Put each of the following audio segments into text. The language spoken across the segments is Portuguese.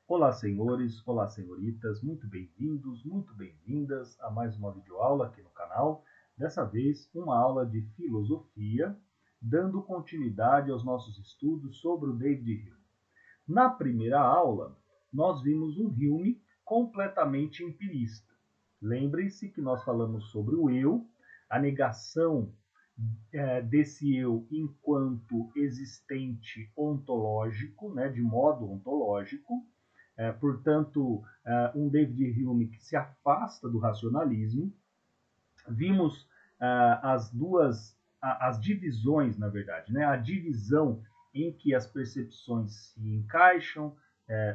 Olá, senhores, olá, senhoritas, muito bem-vindos, muito bem-vindas a mais uma videoaula aqui no canal. Dessa vez, uma aula de filosofia, dando continuidade aos nossos estudos sobre o David Hume. Na primeira aula, nós vimos um Hume completamente empirista. Lembrem-se que nós falamos sobre o eu, a negação desse eu enquanto existente ontológico, né, de modo ontológico, portanto, um David Hume que se afasta do racionalismo. Vimos as divisões, na verdade, né? A divisão em que as percepções se encaixam,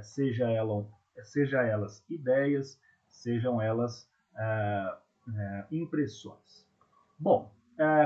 seja elas ideias, sejam elas impressões. Bom,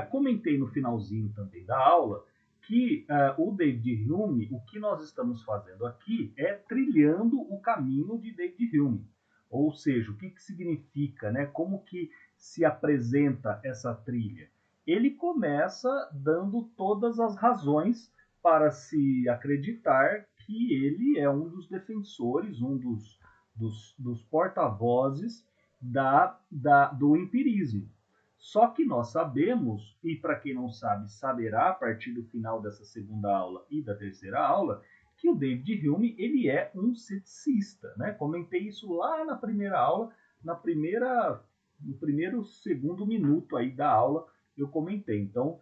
comentei no finalzinho também da aula que o David Hume, o que nós estamos fazendo aqui é trilhando o caminho de David Hume. Ou seja, o que, que significa, né? Como que se apresenta essa trilha? Ele começa dando todas as razões para se acreditar que ele é um dos defensores, um dos porta-vozes do empirismo. Só que nós sabemos, e para quem não sabe, saberá a partir do final dessa segunda aula e da terceira aula, que o David Hume ele é um ceticista, né? Comentei isso lá na primeira aula, no primeiro segundo minuto aí da aula eu comentei. Então,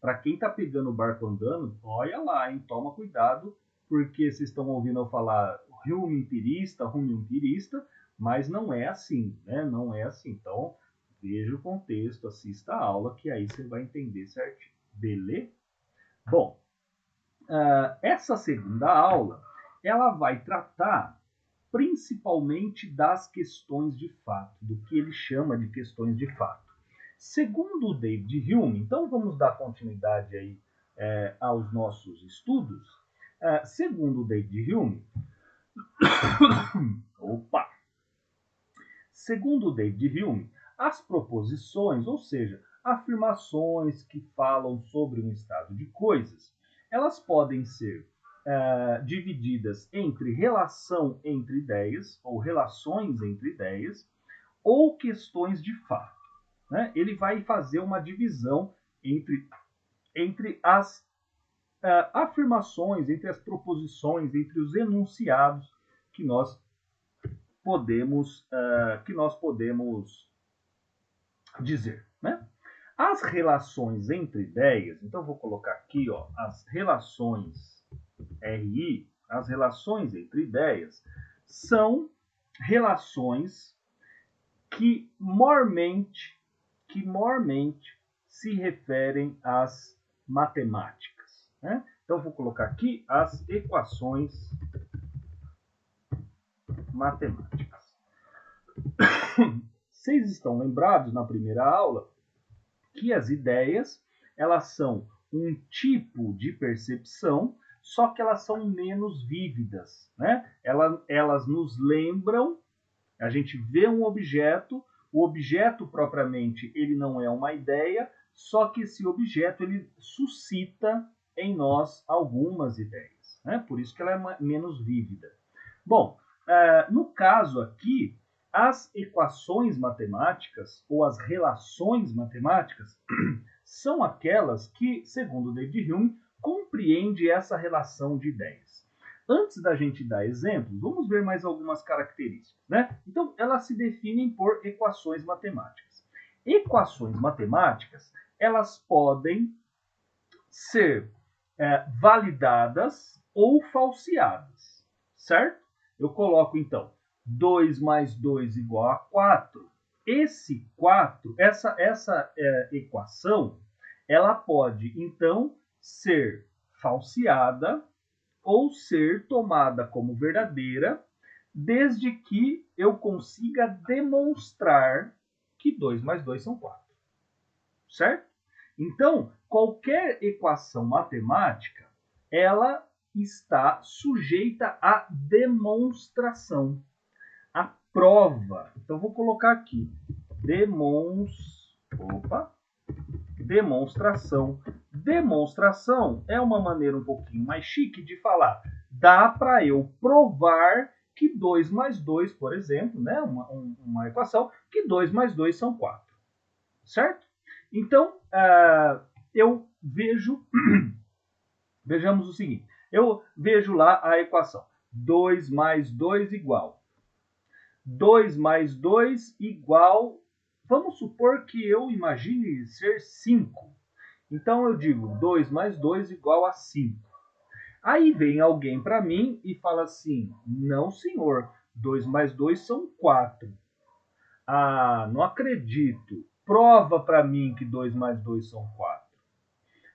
para quem está pegando o barco andando, olha lá, hein? Toma cuidado, porque vocês estão ouvindo eu falar Hume empirista, mas não é assim, né? Não é assim. Então, veja o contexto, assista a aula, que aí você vai entender certinho. Beleza? Bom, essa segunda aula, ela vai tratar principalmente das questões de fato, do que ele chama de questões de fato. Segundo o David Hume, então vamos dar continuidade aí aos nossos estudos. Segundo o David Hume, opa! Segundo o David Hume, as proposições, ou seja, afirmações que falam sobre um estado de coisas, elas podem ser divididas entre relação entre ideias, ou relações entre ideias, ou questões de fato. Né? Ele vai fazer uma divisão entre as afirmações, entre as proposições, entre os enunciados que nós podemos dizer, né? As relações entre ideias, então vou colocar aqui, ó, as relações RI, as relações entre ideias, são relações que mormente se referem às matemáticas, né? Então vou colocar aqui as equações matemáticas. Vocês estão lembrados na primeira aula que as ideias elas são um tipo de percepção, só que elas são menos vívidas, né? Elas nos lembram, a gente vê um objeto, o objeto propriamente ele não é uma ideia, só que esse objeto ele suscita em nós algumas ideias, né? Por isso que ela é menos vívida. Bom, no caso aqui, as equações matemáticas ou as relações matemáticas são aquelas que, segundo David Hume, compreende essa relação de ideias. Antes da gente dar exemplos, vamos ver mais algumas características, né? Então, elas se definem por equações matemáticas. Equações matemáticas, elas podem ser validadas ou falseadas, certo? Eu coloco, então, 2 mais 2 igual a 4. Esse 4, essa equação, ela pode, então, ser falseada ou ser tomada como verdadeira, desde que eu consiga demonstrar que 2 mais 2 são 4. Certo? Então, qualquer equação matemática, ela está sujeita à demonstração, à prova. Então, vou colocar aqui, demonstração. Demonstração é uma maneira um pouquinho mais chique de falar dá para eu provar que 2 mais 2, por exemplo, né, uma equação, que 2 mais 2 são 4. Certo? Então, eu vejo, vejamos o seguinte, eu vejo lá a equação, 2 mais 2 igual, 2 mais 2 igual, vamos supor que eu imagine ser 5. Então, eu digo 2 mais 2 igual a 5. Aí vem alguém para mim e fala assim, não senhor, 2 mais 2 são 4. Ah, não acredito. Prova para mim que 2 mais 2 são 4.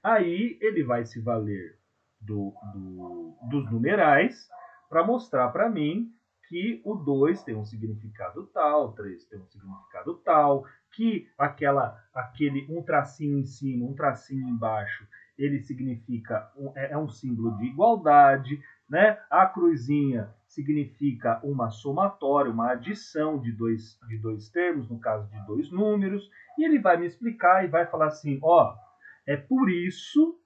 Aí ele vai se valer dos numerais para mostrar para mim que o 2 tem um significado tal, o 3 tem um significado tal, que aquele um tracinho em cima, um tracinho embaixo, ele significa, é um símbolo de igualdade, né? A cruzinha significa uma somatória, uma adição de dois termos, no caso de dois números, e ele vai me explicar e vai falar assim, ó, é por isso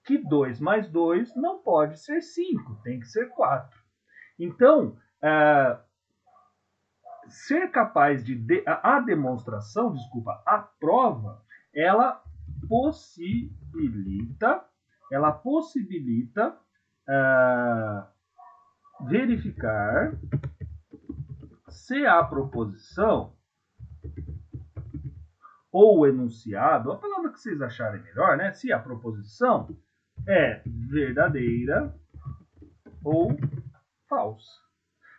que 2 mais 2 não pode ser 5, tem que ser 4. Então, ser capaz a demonstração, desculpa, a prova, ela possibilita verificar se a proposição ou o enunciado, a palavra que vocês acharem melhor, né? Se a proposição é verdadeira ou falsa.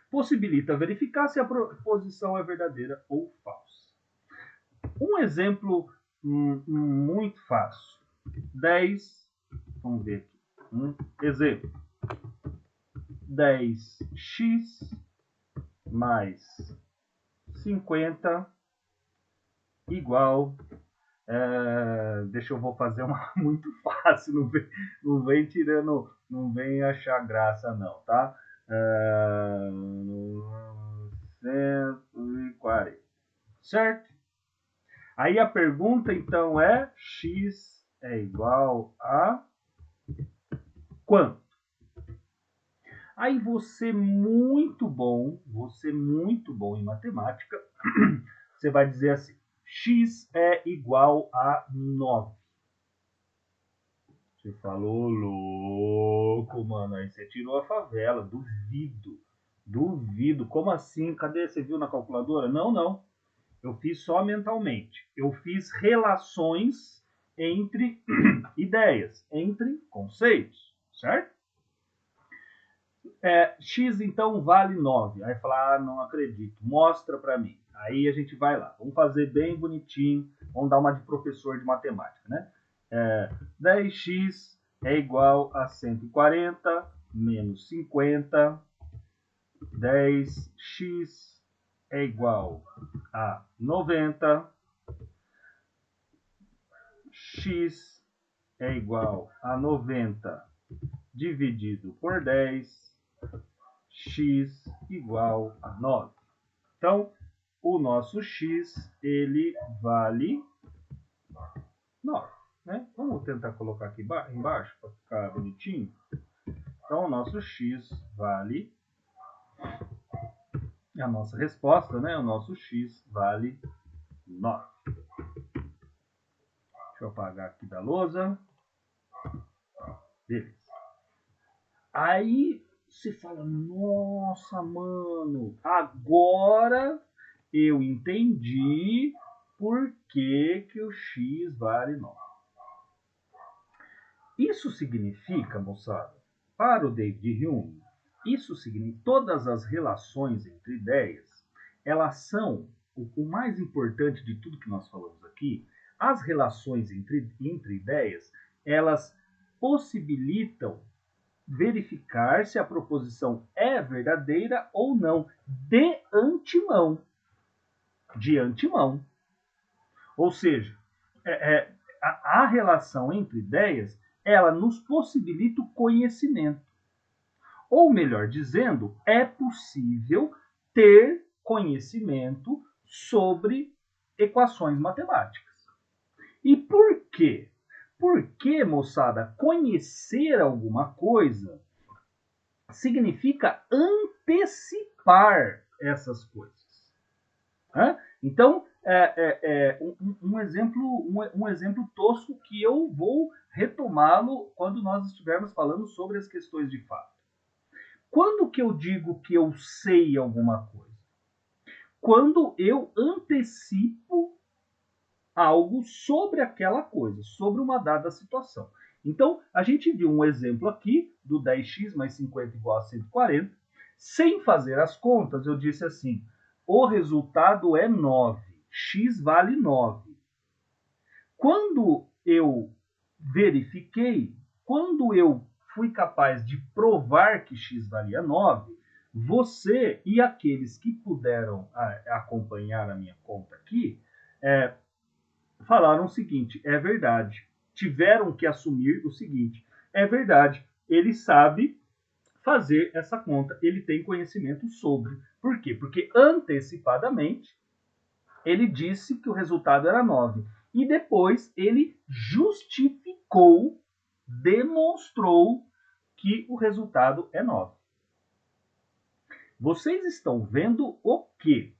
Possibilita verificar se a proposição é verdadeira ou falsa. Um exemplo muito fácil. 10, vamos ver aqui. Um exemplo. 10x mais 50 igual. Deixa eu vou fazer uma muito fácil, não vem tirando, não vem achar graça não, tá? 140, certo? Aí a pergunta então é: x é igual a quanto? Aí você muito bom em matemática, você vai dizer assim: x é igual a 9. Você falou, louco, mano, aí você tirou a favela, duvido, como assim? Cadê? Você viu na calculadora? Não, eu fiz só mentalmente, eu fiz relações entre ideias, entre conceitos, certo? X então vale 9. Aí fala, não acredito, mostra para mim. Aí a gente vai lá, vamos fazer bem bonitinho, vamos dar uma de professor de matemática, né? 10x é igual a 140 menos 50. 10x é igual a 90. X é igual a 90 dividido por 10. X igual a 9. Então, o nosso x, ele vale 9. Né? Vamos tentar colocar aqui embaixo para ficar bonitinho. Então, o nosso x vale, a nossa resposta, né? O nosso x vale 9. Deixa eu apagar aqui da lousa. Beleza. Aí você fala, nossa, mano, agora eu entendi por que o x vale 9. Isso significa, moçada, para o David Hume, isso significa todas as relações entre ideias, elas são, o mais importante de tudo que nós falamos aqui, as relações entre ideias, elas possibilitam verificar se a proposição é verdadeira ou não, de antemão. De antemão. Ou seja, a relação entre ideias, ela nos possibilita o conhecimento. Ou melhor dizendo, é possível ter conhecimento sobre equações matemáticas. E por quê? Porque, moçada, conhecer alguma coisa significa antecipar essas coisas. Então, um exemplo tosco que eu vou retomá-lo quando nós estivermos falando sobre as questões de fato. Quando que eu digo que eu sei alguma coisa? Quando eu antecipo algo sobre aquela coisa, sobre uma dada situação. Então, a gente viu um exemplo aqui do 10x mais 50 igual a 140. Sem fazer as contas, eu disse assim, o resultado é 9. X vale 9. Quando eu verifiquei, quando eu fui capaz de provar que x valia 9, você e aqueles que puderam acompanhar a minha conta aqui, falaram o seguinte, é verdade. Tiveram que assumir o seguinte, é verdade, ele sabe fazer essa conta, ele tem conhecimento sobre. Por quê? Porque antecipadamente ele disse que o resultado era 9. E depois ele justificou, demonstrou que o resultado é 9. Vocês estão vendo o quê?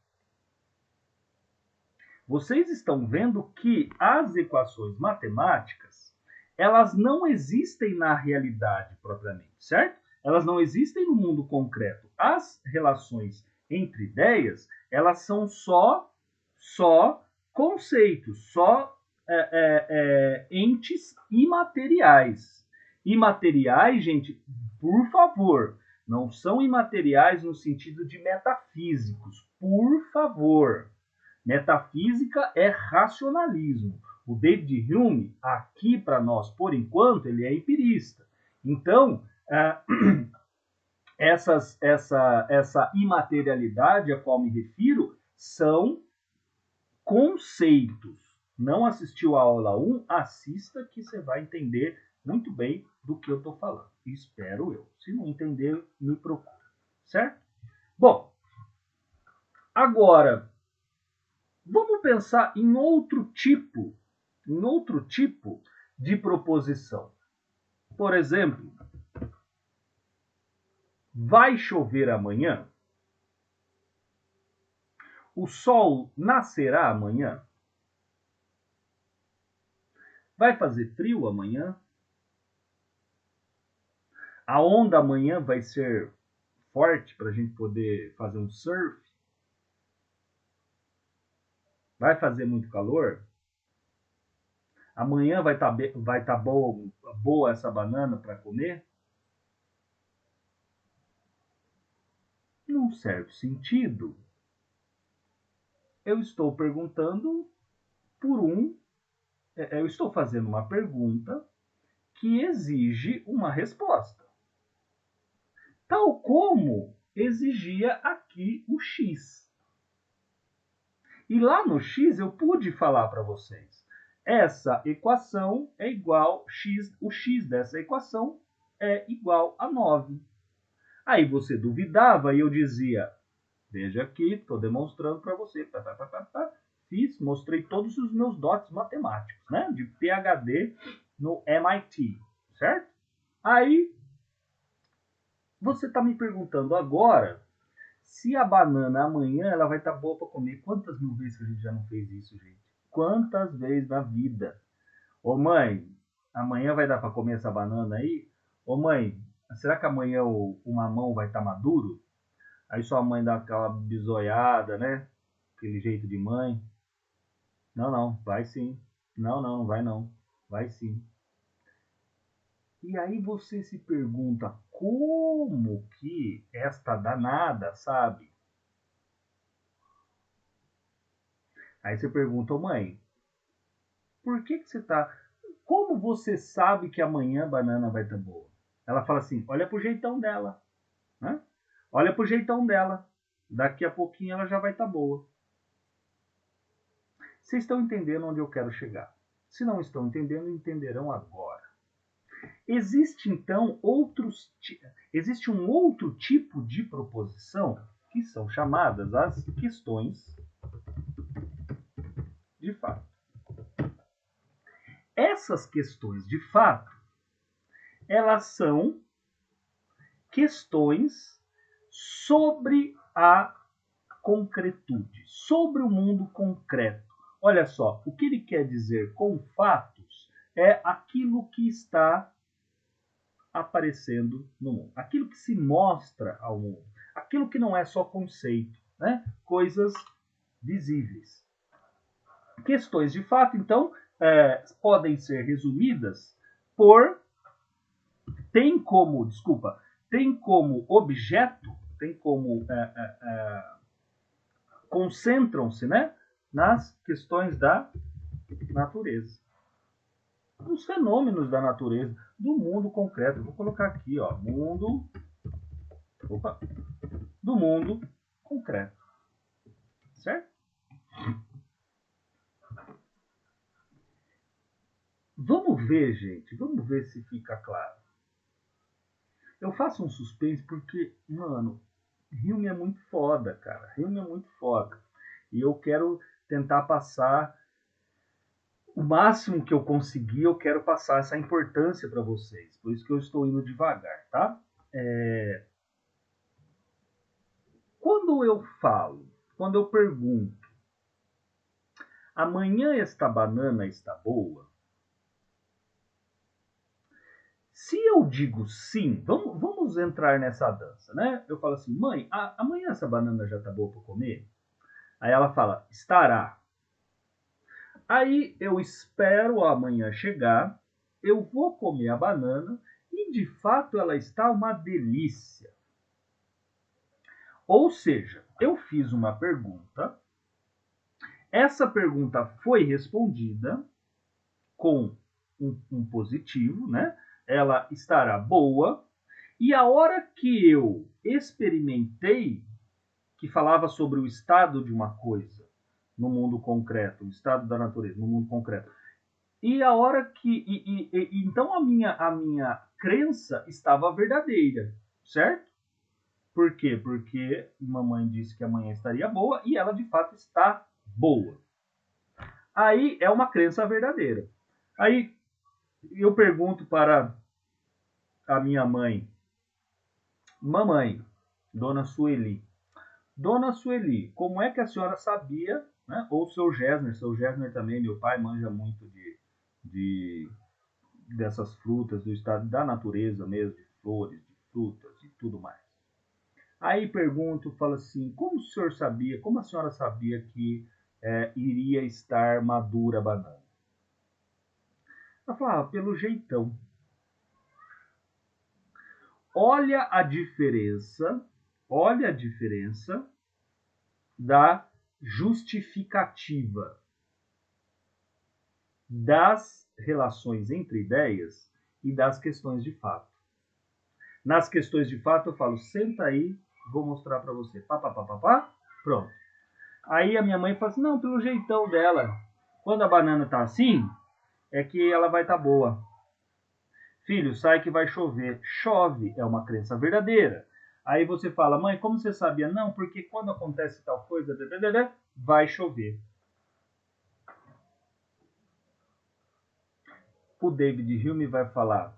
Vocês estão vendo que as equações matemáticas, elas não existem na realidade propriamente, certo? Elas não existem no mundo concreto. As relações entre ideias, elas são só conceitos, só entes imateriais. Imateriais, gente, por favor, não são imateriais no sentido de metafísicos, por favor. Metafísica é racionalismo. O David Hume, aqui para nós, por enquanto, ele é empirista. Então, essa imaterialidade a qual me refiro são conceitos. Não assistiu a aula 1? Assista que você vai entender muito bem do que eu estou falando. Espero eu. Se não entender, me procura. Certo? Bom, agora, vamos pensar em outro tipo de proposição. Por exemplo, vai chover amanhã? O sol nascerá amanhã? Vai fazer frio amanhã? A onda amanhã vai ser forte para a gente poder fazer um surf? Vai fazer muito calor? Amanhã vai tá boa essa banana para comer? Num certo sentido, eu estou perguntando eu estou fazendo uma pergunta que exige uma resposta. Tal como exigia aqui o X. E lá no X eu pude falar para vocês. Essa equação é igual X, o X dessa equação é igual a 9. Aí você duvidava e eu dizia, veja aqui, estou demonstrando para você. Mostrei todos os meus dotes matemáticos, né? De PhD no MIT, certo? Aí, você está me perguntando agora se a banana amanhã ela vai estar boa para comer. Quantas mil vezes que a gente já não fez isso, gente? Quantas vezes na vida? Ô mãe, amanhã vai dar para comer essa banana aí? Ô mãe, será que amanhã o mamão vai estar maduro? Aí sua mãe dá aquela bisoiada, né? Aquele jeito de mãe. Não, não, vai sim. Não, não, não vai não. Vai sim. E aí você se pergunta como que esta danada sabe? Aí você pergunta, mãe, por que você tá. Como você sabe que amanhã a banana vai estar boa? Ela fala assim: olha pro jeitão dela. Né? Olha pro jeitão dela. Daqui a pouquinho ela já vai estar boa. Vocês estão entendendo onde eu quero chegar? Se não estão entendendo, entenderão agora. Existe então existe um outro tipo de proposição que são chamadas as questões de fato. Essas questões de fato, elas são questões sobre a concretude, sobre o mundo concreto. Olha só, o que ele quer dizer com fatos é aquilo que está aparecendo no mundo, aquilo que se mostra ao mundo, aquilo que não é só conceito, né? Coisas visíveis. Questões de fato, então, podem ser resumidas por tem como objeto, concentram-se, né, nas questões da natureza, dos fenômenos da natureza, do mundo concreto. Vou colocar aqui, ó, do mundo concreto, certo? Vamos ver, gente, vamos ver se fica claro. Eu faço um suspense porque, mano, Hume é muito foda, cara. Hume é muito foda. E eu quero tentar passar o máximo que eu conseguir, eu quero passar essa importância para vocês. Por isso que eu estou indo devagar, tá? Quando eu pergunto, amanhã esta banana está boa? Se eu digo sim, vamos entrar nessa dança, né? Eu falo assim, mãe, amanhã essa banana já está boa para comer? Aí ela fala, estará. Aí eu espero amanhã chegar, eu vou comer a banana e de fato ela está uma delícia. Ou seja, eu fiz uma pergunta, essa pergunta foi respondida com um positivo, né? Ela estará boa, e a hora que eu experimentei, que falava sobre o estado de uma coisa no mundo concreto, o estado da natureza no mundo concreto, e a hora que então a minha crença estava verdadeira, certo? Por quê? Porque mamãe disse que amanhã estaria boa e ela de fato está boa. Aí é uma crença verdadeira. Aí eu pergunto para a minha mãe, mamãe, Dona Sueli, como é que a senhora sabia, né? Ou seu Gessner também, meu pai manja muito de dessas frutas, do estado da natureza mesmo, de flores, de frutas e tudo mais. Aí pergunto, falo assim, como o senhor sabia, como a senhora sabia que iria estar madura a banana? Ela fala, pelo jeitão. Olha a diferença da justificativa das relações entre ideias e das questões de fato. Nas questões de fato eu falo, senta aí, vou mostrar para você. Pá, pá, pá, pá, pá, pronto. Aí a minha mãe fala assim, não, pelo jeitão dela. Quando a banana tá assim, é que ela vai estar boa. Filho, sai que vai chover. Chove, é uma crença verdadeira. Aí você fala, mãe, como você sabia? Não, porque quando acontece tal coisa, vai chover. O David Hume vai falar,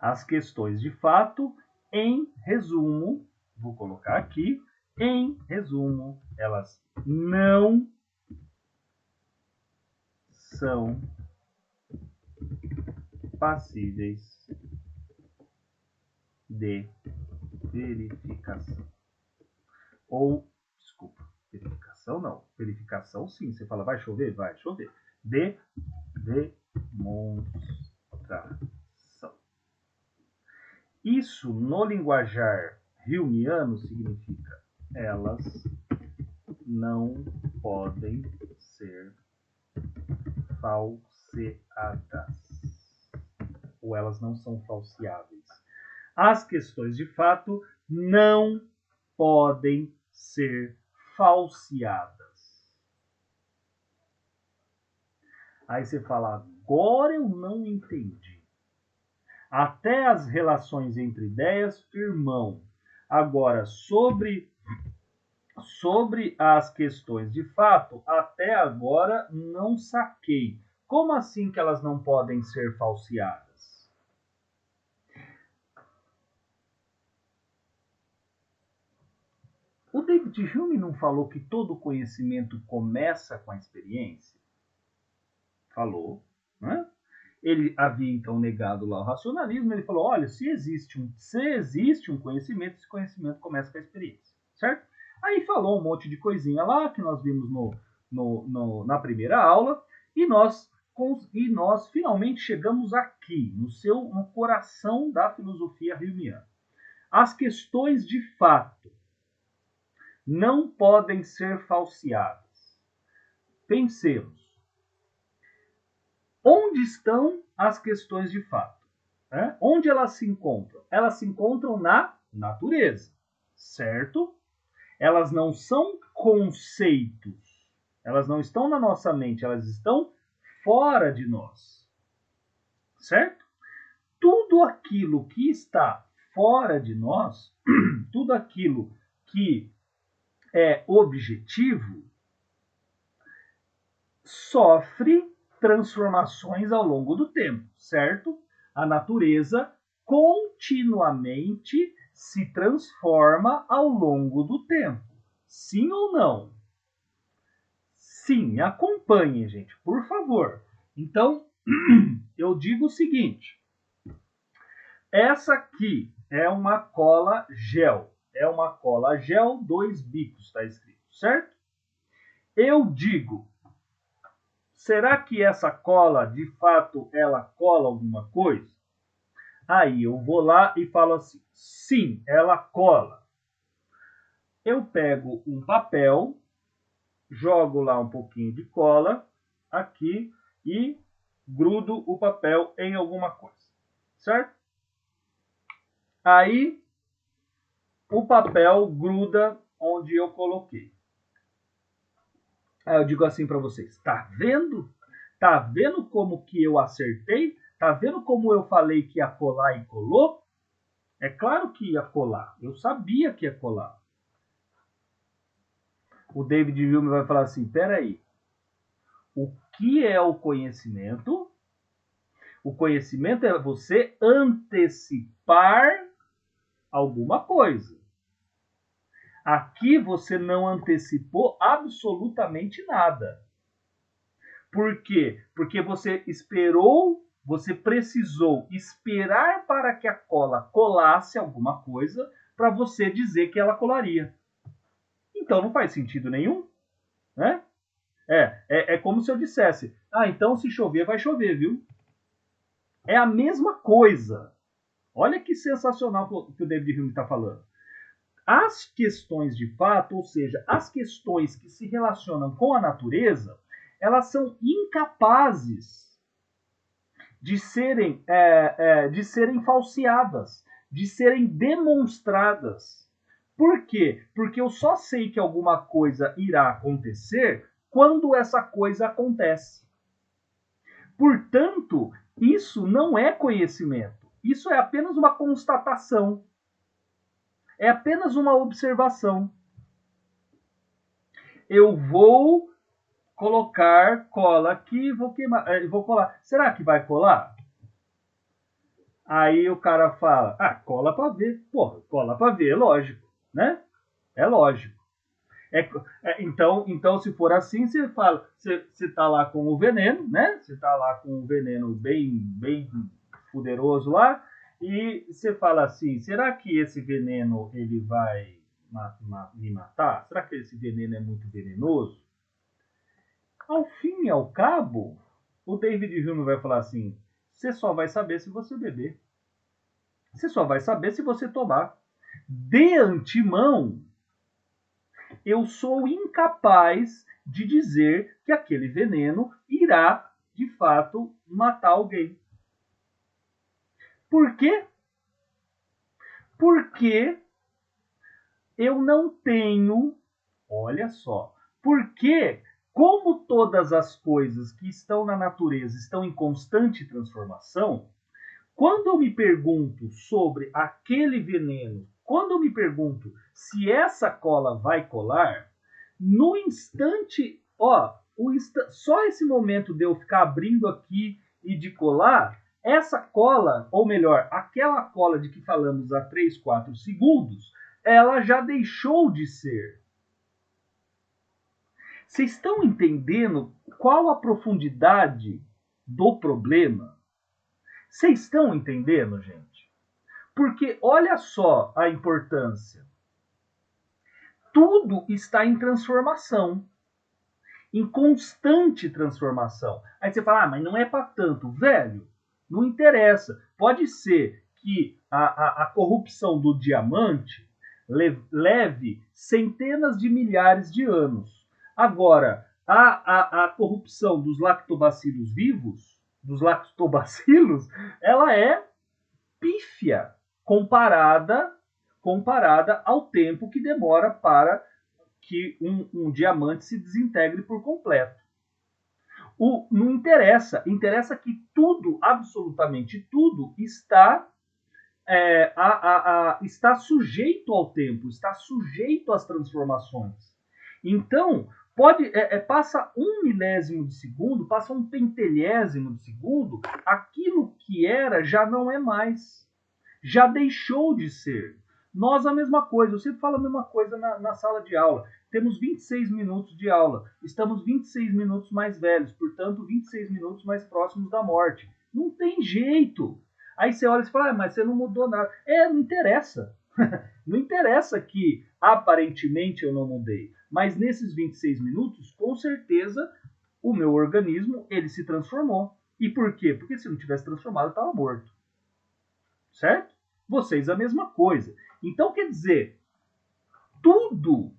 as questões de fato, em resumo, vou colocar aqui, em resumo, elas não são passíveis de verificação. Ou, desculpa, verificação não. Verificação sim, você fala vai chover? Vai chover. De demonstração. Isso no linguajar humeano significa elas não podem ser falseadas. Ou elas não são falseáveis. As questões de fato não podem ser falseadas. Aí você fala, agora eu não entendi. Até as relações entre ideias, irmão. Agora, sobre as questões de fato, até agora não saquei. Como assim que elas não podem ser falseadas? o David Hume não falou que todo conhecimento começa com a experiência? Falou, né? Ele havia então negado lá o racionalismo, ele falou, olha, se existe um conhecimento, esse conhecimento começa com a experiência, certo? Aí falou um monte de coisinha lá que nós vimos na primeira aula, e nós finalmente chegamos aqui, no coração da filosofia humeana. As questões de fato não podem ser falseadas. Pensemos. Onde estão as questões de fato? Onde elas se encontram? Elas se encontram na natureza, certo? Elas não são conceitos. Elas não estão na nossa mente, elas estão fora de nós, certo? Tudo aquilo que está fora de nós, tudo aquilo que é objetivo, sofre transformações ao longo do tempo, certo? A natureza continuamente se transforma ao longo do tempo. Sim ou não? Sim, me acompanhem, gente, por favor. Então, eu digo o seguinte. Essa aqui é uma cola gel. É uma cola gel 2 bicos, está escrito, certo? Eu digo, será que essa cola, de fato, ela cola alguma coisa? Aí eu vou lá e falo assim, sim, ela cola. Eu pego um papel, jogo lá um pouquinho de cola aqui e grudo o papel em alguma coisa, certo? Aí o papel gruda onde eu coloquei. Aí eu digo assim para vocês, tá vendo? Tá vendo como que eu acertei? Tá vendo como eu falei que ia colar e colou? É claro que ia colar. Eu sabia que ia colar. O David Hume vai falar assim, peraí, o que é o conhecimento? O conhecimento é você antecipar alguma coisa. Aqui você não antecipou absolutamente nada. Por quê? Porque você precisou esperar para que a cola colasse alguma coisa para você dizer que ela colaria. Então não faz sentido nenhum, né? É como se eu dissesse, então se chover, vai chover, viu? É a mesma coisa. Olha que sensacional que o David Hume está falando. As questões de fato, ou seja, as questões que se relacionam com a natureza, elas são incapazes de serem falseadas, de serem demonstradas. Por quê? Porque eu só sei que alguma coisa irá acontecer quando essa coisa acontece. Portanto, isso não é conhecimento. Isso é apenas uma constatação. É apenas uma observação. Eu vou colocar cola aqui e vou colar. Será que vai colar? Aí o cara fala, cola para ver. Porra, cola para ver, é lógico, né? É lógico. Então, se for assim, você fala, você tá lá com o veneno, né? Você tá lá com o veneno bem poderoso lá, e você fala assim, será que esse veneno ele vai me matar? Será que esse veneno é muito venenoso? Ao fim e ao cabo, o David Hume vai falar assim, você só vai saber se você beber. Você só vai saber se você tomar. De antemão, eu sou incapaz de dizer que aquele veneno irá, de fato, matar alguém. Por quê? Porque eu não tenho, olha só, porque como todas as coisas que estão na natureza estão em constante transformação, quando eu me pergunto sobre aquele veneno, quando eu me pergunto se essa cola vai colar, no instante, só esse momento de eu ficar abrindo aqui e de colar, essa cola, ou melhor, aquela cola de que falamos há 3, 4 segundos, ela já deixou de ser. Vocês estão entendendo qual a profundidade do problema? Vocês estão entendendo, gente? Porque olha só a importância. Tudo está em transformação, em constante transformação. Aí você fala, mas não é para tanto. Velho, não interessa. Pode ser que a corrupção do diamante leve centenas de milhares de anos. Agora, a corrupção dos lactobacilos vivos, dos lactobacilos, ela é pífia comparada ao tempo que demora para que um diamante se desintegre por completo. Não interessa, interessa que tudo, absolutamente tudo, está está sujeito ao tempo, está sujeito às transformações. Então, passa um milésimo de segundo, passa um pentelhésimo de segundo, aquilo que era já não é mais, já deixou de ser. Nós a mesma coisa, eu sempre falo a mesma coisa na sala de aula. Temos 26 minutos de aula, estamos 26 minutos mais velhos, portanto 26 minutos mais próximos da morte. Não tem jeito. Aí você olha e fala, mas você não mudou nada. Não interessa. Não interessa que aparentemente eu não mudei. Mas nesses 26 minutos, com certeza, o meu organismo ele se transformou. E por quê? Porque se não tivesse transformado, eu estava morto. Certo? Vocês a mesma coisa. Então, quer dizer, tudo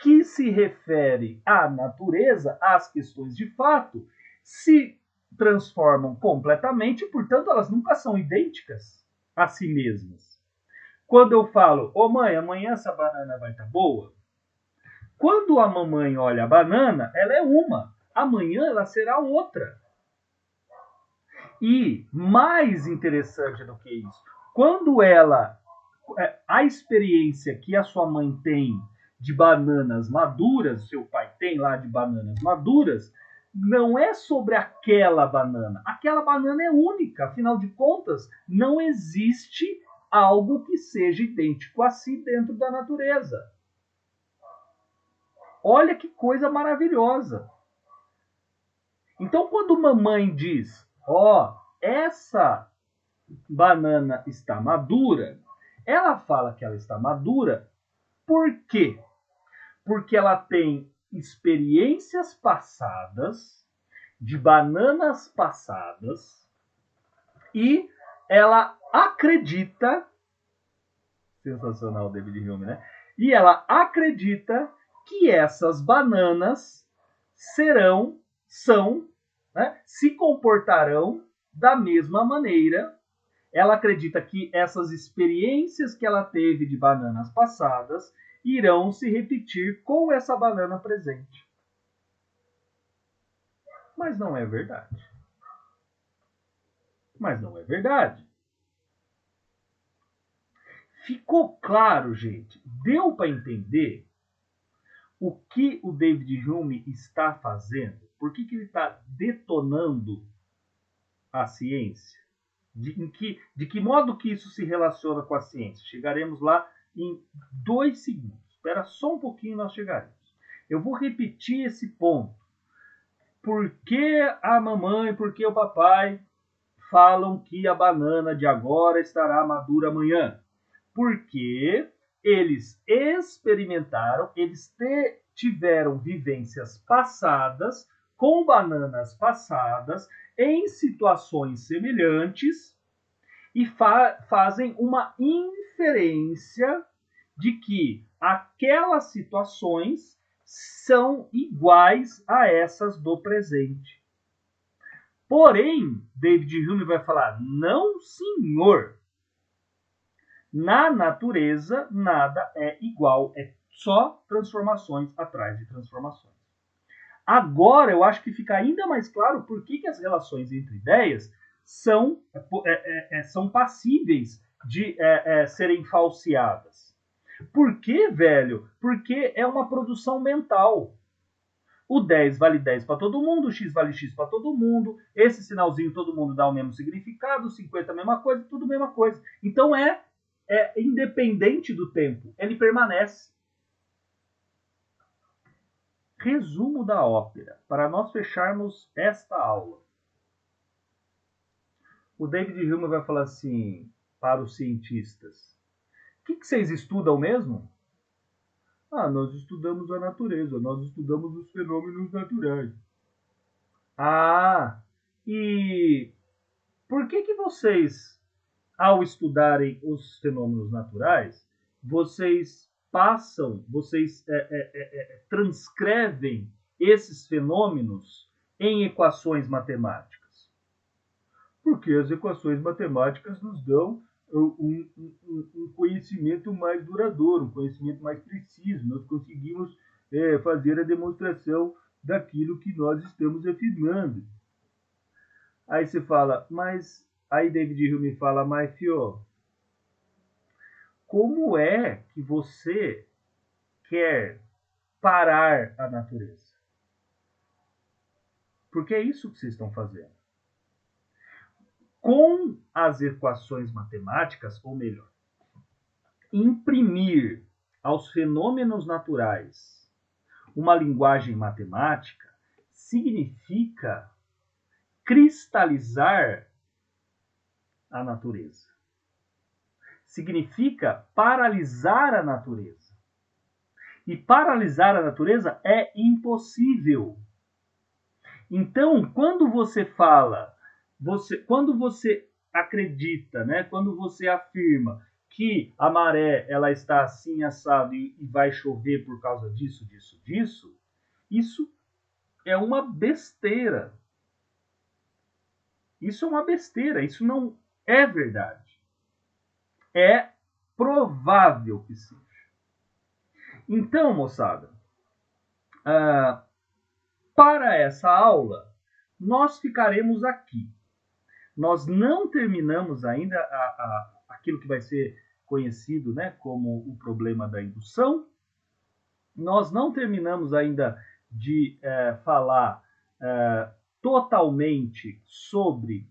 que se refere à natureza, às questões de fato, se transformam completamente, portanto, elas nunca são idênticas a si mesmas. Quando eu falo, ô mãe, amanhã essa banana vai estar boa, quando a mamãe olha a banana, ela é uma, amanhã ela será outra. E mais interessante do que isso, quando a experiência que a sua mãe tem de bananas maduras, seu pai tem lá de bananas maduras, não é sobre aquela banana. Aquela banana é única, afinal de contas, não existe algo que seja idêntico a si dentro da natureza. Olha que coisa maravilhosa. Então, quando mamãe diz, essa banana está madura, ela fala que ela está madura por quê? Porque ela tem experiências passadas, de bananas passadas, e ela acredita, sensacional David Hume, né? E ela acredita que essas bananas se comportarão da mesma maneira. Ela acredita que essas experiências que ela teve de bananas passadas irão se repetir com essa banana presente. Mas não é verdade. Mas não é verdade. Ficou claro, gente? Deu para entender o que o David Hume está fazendo? Por que ele está detonando a ciência? De que modo que isso se relaciona com a ciência? Chegaremos lá em 2 segundos. Espera só um pouquinho e nós chegaremos. Eu vou repetir esse ponto. Por que a mamãe, por que o papai falam que a banana de agora estará madura amanhã? Porque eles experimentaram, eles tiveram vivências passadas com bananas passadas em situações semelhantes e fazem uma inferência de que aquelas situações são iguais a essas do presente. Porém, David Hume vai falar, não senhor, na natureza nada é igual, é só transformações atrás de transformações. Agora eu acho que fica ainda mais claro por que as relações entre ideias são passíveis de serem falseadas. Por quê, velho? Porque é uma produção mental. O 10 vale 10 para todo mundo, o X vale X para todo mundo, esse sinalzinho todo mundo dá o mesmo significado, 50 a mesma coisa, tudo a mesma coisa. Então é independente do tempo, ele permanece. Resumo da ópera, para nós fecharmos esta aula. O David Hume vai falar assim para os cientistas: o que vocês estudam mesmo? Ah, nós estudamos a natureza, nós estudamos os fenômenos naturais. Ah, e por que vocês, ao estudarem os fenômenos naturais, vocês transcrevem esses fenômenos em equações matemáticas? Porque as equações matemáticas nos dão um conhecimento mais duradouro, um conhecimento mais preciso. Nós conseguimos fazer a demonstração daquilo que nós estamos afirmando. Aí você fala, mas... Aí David Hume fala, mas, fio, como é que você quer parar a natureza? Porque é isso que vocês estão fazendo. Com as equações matemáticas, ou melhor, imprimir aos fenômenos naturais uma linguagem matemática significa cristalizar a natureza. Significa paralisar a natureza. E paralisar a natureza é impossível. Então, quando você fala, quando você acredita, né, quando você afirma que a maré ela está assim assado e vai chover por causa disso, isso é uma besteira. Isso é uma besteira, isso não é verdade. É provável que seja. Então, moçada, para essa aula, nós ficaremos aqui. Nós não terminamos ainda aquilo que vai ser conhecido, né, como o problema da indução. Nós não terminamos ainda de falar totalmente sobre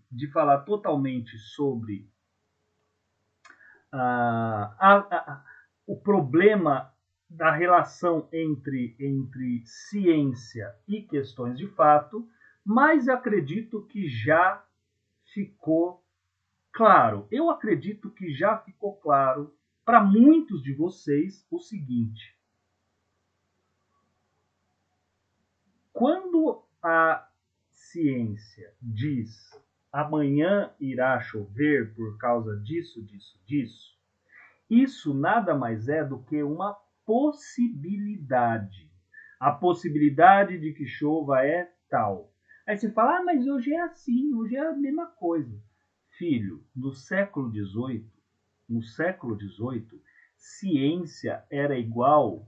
o problema da relação entre ciência e questões de fato, mas acredito que já ficou claro. Eu acredito que já ficou claro para muitos de vocês o seguinte: quando a ciência diz amanhã irá chover por causa disso, isso nada mais é do que uma possibilidade. A possibilidade de que chova é tal. Aí você fala, mas hoje é assim, hoje é a mesma coisa. Filho, no século XVIII, ciência era igual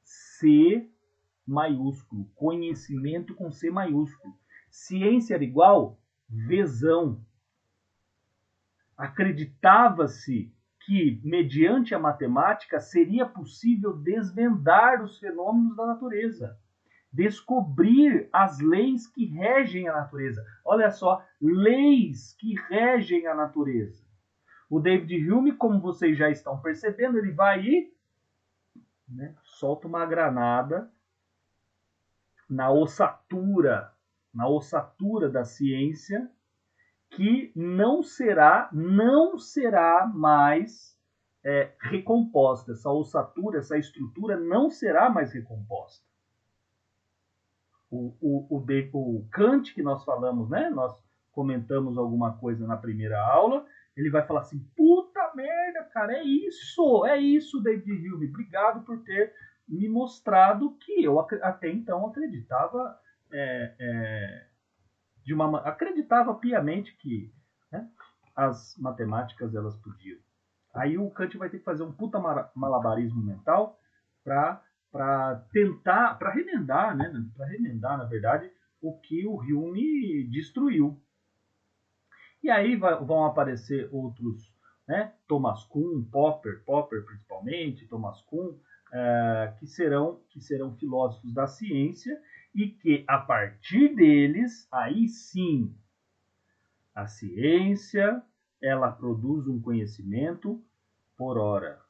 C maiúsculo, conhecimento com C maiúsculo. Ciência era igual Vzão. Acreditava-se que, mediante a matemática, seria possível desvendar os fenômenos da natureza, descobrir as leis que regem a natureza. Olha só, leis que regem a natureza. O David Hume, como vocês já estão percebendo, ele vai e solta uma granada na ossatura da ciência, que não será mais recomposta. Essa ossatura, essa estrutura não será mais recomposta. O Kant, que nós falamos, né? Nós comentamos alguma coisa na primeira aula, ele vai falar assim, puta merda, cara, é isso, David Hume, obrigado por ter me mostrado que eu até então acreditava acreditava piamente que, né, as matemáticas elas podiam. Aí o Kant vai ter que fazer um puta malabarismo mental para tentar, para remendar, na verdade, o que o Hume destruiu. E aí vão aparecer outros, né, Thomas Kuhn, Popper principalmente, Thomas Kuhn, que serão filósofos da ciência, e que, a partir deles, aí sim, a ciência ela produz um conhecimento por hora.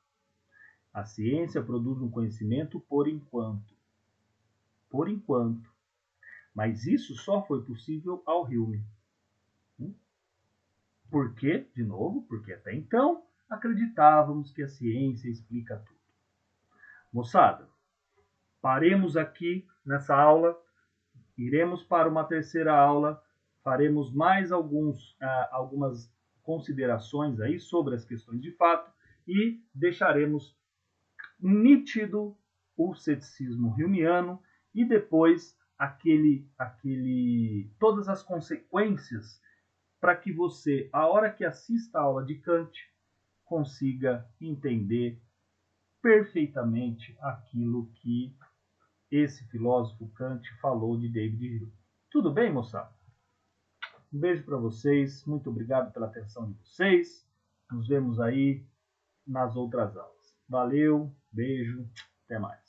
A ciência produz um conhecimento por enquanto. Por enquanto. Mas isso só foi possível ao Hume. Por quê? De novo, porque até então acreditávamos que a ciência explica tudo. Moçada, paremos aqui nessa aula, iremos para uma terceira aula, faremos mais algumas considerações aí sobre as questões de fato e deixaremos nítido o ceticismo humeano e depois todas as consequências para que você, a hora que assista a aula de Kant, consiga entender perfeitamente aquilo que esse filósofo Kant falou de David Hume. Tudo bem, moçada? Um beijo para vocês, muito obrigado pela atenção de vocês. Nos vemos aí nas outras aulas. Valeu, beijo, até mais.